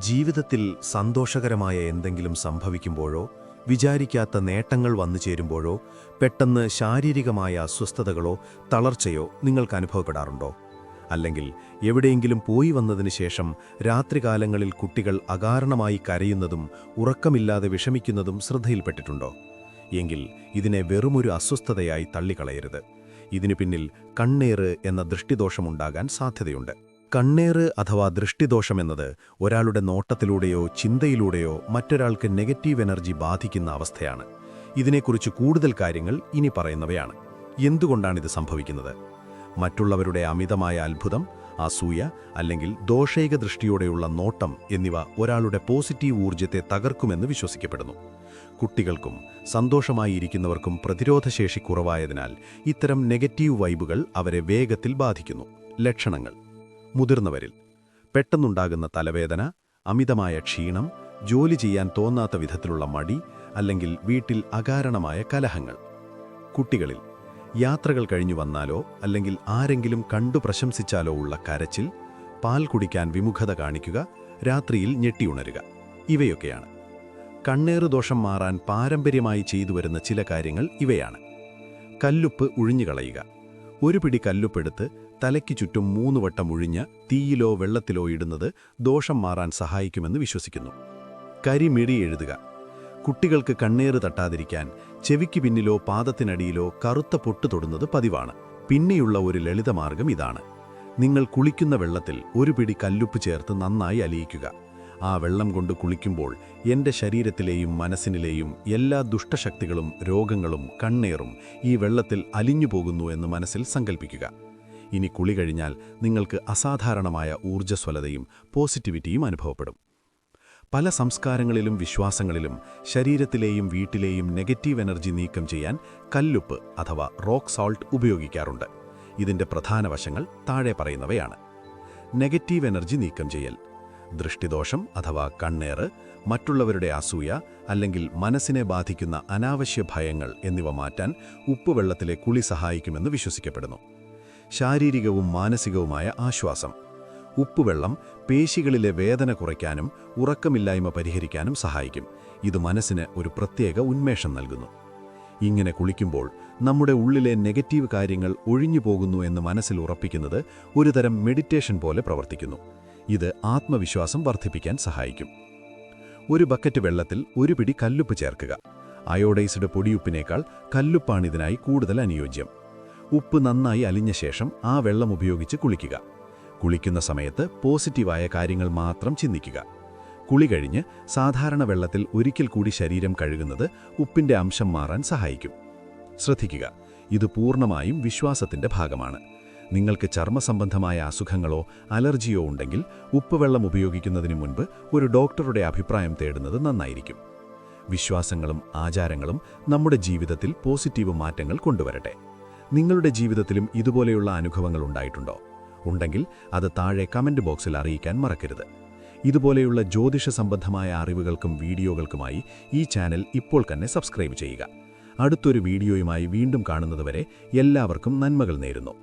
ജീവിതത്തിൽ സന്തോഷകരമായ എന്തെങ്കിലും സംഭവിക്കുമ്പോഴോ വിചാരിക്കാത്ത നേട്ടങ്ങൾ വന്നു ചേരുമ്പോഴോ പെട്ടെന്ന് ശാരീരികമായ അസ്വസ്ഥതകളോ തളർച്ചയോ നിങ്ങൾക്ക് അനുഭവപ്പെടാറുണ്ടോ? അല്ലെങ്കിൽ എവിടെയെങ്കിലും പോയി വന്നതിന് ശേഷം രാത്രികാലങ്ങളിൽ കുട്ടികൾ അകാരണമായി കരയുന്നതും ഉറക്കമില്ലാതെ വിഷമിക്കുന്നതും ശ്രദ്ധയിൽപ്പെട്ടിട്ടുണ്ടോ? എങ്കിൽ ഇതിനെ വെറുമൊരു അസ്വസ്ഥതയായി തള്ളിക്കളയരുത്. ഇതിനു പിന്നിൽ കണ്ണേറ് എന്ന ദൃഷ്ടിദോഷമുണ്ടാകാൻ സാധ്യതയുണ്ട്. കണ്ണേറ് അഥവാ ദൃഷ്ടിദോഷമെന്നത് ഒരാളുടെ നോട്ടത്തിലൂടെയോ ചിന്തയിലൂടെയോ മറ്റൊരാൾക്ക് നെഗറ്റീവ് എനർജി ബാധിക്കുന്ന അവസ്ഥയാണ്. ഇതിനെക്കുറിച്ച് കൂടുതൽ കാര്യങ്ങൾ ഇനി പറയുന്നവയാണ്. എന്തുകൊണ്ടാണിത് സംഭവിക്കുന്നത്? മറ്റുള്ളവരുടെ അമിതമായ അത്ഭുതം, അസൂയ അല്ലെങ്കിൽ ദോഷൈക ദൃഷ്ടിയോടെയുള്ള നോട്ടം എന്നിവ ഒരാളുടെ പോസിറ്റീവ് ഊർജ്ജത്തെ തകർക്കുമെന്ന് വിശ്വസിക്കപ്പെടുന്നു. കുട്ടികൾക്കും സന്തോഷമായിരിക്കുന്നവർക്കും പ്രതിരോധശേഷി കുറവായതിനാൽ ഇത്തരം നെഗറ്റീവ് വൈബുകൾ അവരെ വേഗത്തിൽ ബാധിക്കുന്നു. ലക്ഷണങ്ങൾ: മുതിർന്നവരിൽ പെട്ടെന്നുണ്ടാകുന്ന തലവേദന, അമിതമായ ക്ഷീണം, ജോലി ചെയ്യാൻ തോന്നാത്ത വിധത്തിലുള്ള മടി അല്ലെങ്കിൽ വീട്ടിൽ അകാരണമായ കലഹങ്ങൾ. കുട്ടികളിൽ യാത്രകൾ കഴിഞ്ഞു വന്നാലോ അല്ലെങ്കിൽ ആരെങ്കിലും കണ്ടു പ്രശംസിച്ചാലോ ഉള്ള കരച്ചിൽ, പാൽ കുടിക്കാൻ വിമുഖത കാണിക്കുക, രാത്രിയിൽ ഞെട്ടിയുണരുക. ഇവയൊക്കെയാണ്. കണ്ണേറ് ദോഷം മാറാൻ പാരമ്പര്യമായി ചെയ്തുവരുന്ന ചില കാര്യങ്ങൾ ഇവയാണ്. കല്ലുപ്പ് ഉഴിഞ്ഞുകളയുക. ഒരു പിടി കല്ലുപ്പെടുത്ത് തലയ്ക്ക് ചുറ്റും 3 വട്ടം ഉഴിഞ്ഞ് തീയിലോ വെള്ളത്തിലോ ഇടുന്നത് ദോഷം മാറാൻ സഹായിക്കുമെന്ന് വിശ്വസിക്കുന്നു. കരിമിഴി എഴുതുക. കുട്ടികൾക്ക് കണ്ണേറ് തട്ടാതിരിക്കാൻ ചെവിക്ക് പിന്നിലോ പാദത്തിനടിയിലോ കറുത്ത പൊട്ട് തൊടുന്നത് പതിവാണ്. പിന്നെയുള്ള ഒരു ലളിതമാർഗം ഇതാണ്: നിങ്ങൾ കുളിക്കുന്ന വെള്ളത്തിൽ ഒരു പിടി കല്ലുപ്പ് ചേർത്ത് നന്നായി അലിയിക്കുക. ആ വെള്ളം കൊണ്ട് കുളിക്കുമ്പോൾ എൻ്റെ ശരീരത്തിലെയും മനസ്സിനിലെയും എല്ലാ ദുഷ്ടശക്തികളും രോഗങ്ങളും കണ്ണേറും ഈ വെള്ളത്തിൽ അലിഞ്ഞു പോകുന്നു എന്ന് മനസ്സിൽ സങ്കൽപ്പിക്കുക. ഇനി കുളി കഴിഞ്ഞാൽ നിങ്ങൾക്ക് അസാധാരണമായ ഊർജ്ജസ്വലതയും പോസിറ്റിവിറ്റിയും അനുഭവപ്പെടും. പല സംസ്കാരങ്ങളിലും വിശ്വാസങ്ങളിലും ശരീരത്തിലെയും വീട്ടിലെയും നെഗറ്റീവ് എനർജി നീക്കം ചെയ്യാൻ കല്ലുപ്പ് അഥവാ റോക്ക് സോൾട്ട് ഉപയോഗിക്കാറുണ്ട്. ഇതിൻ്റെ പ്രധാന വശങ്ങൾ താഴെ പറയുന്നവയാണ്. നെഗറ്റീവ് എനർജി നീക്കം ചെയ്യൽ: ദൃഷ്ടിദോഷം അഥവാ കണ്ണേറ്, മറ്റുള്ളവരുടെ അസൂയ അല്ലെങ്കിൽ മനസ്സിനെ ബാധിക്കുന്ന അനാവശ്യ ഭയങ്ങൾ എന്നിവ മാറ്റാൻ ഉപ്പുവെള്ളത്തിലെ കുളി സഹായിക്കുമെന്ന് വിശ്വസിക്കപ്പെടുന്നു. ശാരീരികവും മാനസികവുമായ ആശ്വാസം: ഉപ്പുവെള്ളം പേശികളിലെ വേദന കുറയ്ക്കാനും ഉറക്കമില്ലായ്മ പരിഹരിക്കാനും സഹായിക്കും. ഇത് മനസ്സിന് ഒരു പ്രത്യേക ഉന്മേഷം നൽകുന്നു. ഇങ്ങനെ കുളിക്കുമ്പോൾ നമ്മുടെ ഉള്ളിലെ നെഗറ്റീവ് കാര്യങ്ങൾ ഒഴിഞ്ഞു പോകുന്നു എന്ന് മനസ്സിൽ ഉറപ്പിക്കുന്നത് ഒരുതരം മെഡിറ്റേഷൻ പോലെ പ്രവർത്തിക്കുന്നു. ഇത് ആത്മവിശ്വാസം വർദ്ധിപ്പിക്കാൻ സഹായിക്കും. ഒരു ബക്കറ്റ് വെള്ളത്തിൽ ഒരു പിടി കല്ലുപ്പ് ചേർക്കുക. അയോഡൈസ്ഡ് പൊടിയുപ്പിനേക്കാൾ കല്ലുപ്പാണിതിനായി കൂടുതൽ അനുയോജ്യം. ഉപ്പ് നന്നായി അലിഞ്ഞ ശേഷം ആ വെള്ളം ഉപയോഗിച്ച് കുളിക്കുക. കുളിക്കുന്ന സമയത്ത് പോസിറ്റീവായ കാര്യങ്ങൾ മാത്രം ചിന്തിക്കുക. കുളി കഴിഞ്ഞ് സാധാരണ വെള്ളത്തിൽ ഒരിക്കൽ കൂടി ശരീരം കഴുകുന്നത് ഉപ്പിൻ്റെ അംശം മാറാൻ സഹായിക്കും. ശ്രദ്ധിക്കുക, ഇത് പൂർണ്ണമായും വിശ്വാസത്തിൻ്റെ ഭാഗമാണ്. നിങ്ങൾക്ക് ചർമ്മസംബന്ധമായ അസുഖങ്ങളോ അലർജിയോ ഉണ്ടെങ്കിൽ ഉപ്പുവെള്ളം ഉപയോഗിക്കുന്നതിന് മുൻപ് ഒരു ഡോക്ടറുടെ അഭിപ്രായം തേടുന്നത് നന്നായിരിക്കും. വിശ്വാസങ്ങളും ആചാരങ്ങളും നമ്മുടെ ജീവിതത്തിൽ പോസിറ്റീവ് മാറ്റങ്ങൾ കൊണ്ടുവരട്ടെ. നിങ്ങളുടെ ജീവിതത്തിലും ഇതുപോലെയുള്ള അനുഭവങ്ങൾ ഉണ്ടായിട്ടുണ്ടോ? ഉണ്ടെങ്കിൽ അത് താഴെ കമൻറ്റ് ബോക്സിൽ അറിയിക്കാൻ മറക്കരുത്. ഇതുപോലെയുള്ള ജ്യോതിഷ സംബന്ധമായ അറിവുകൾക്കും വീഡിയോകൾക്കുമായി ഈ ചാനൽ ഇപ്പോൾ തന്നെ സബ്സ്ക്രൈബ് ചെയ്യുക. അടുത്തൊരു വീഡിയോയുമായി വീണ്ടും കാണുന്നതുവരെ എല്ലാവർക്കും നന്മകൾ നേരുന്നു.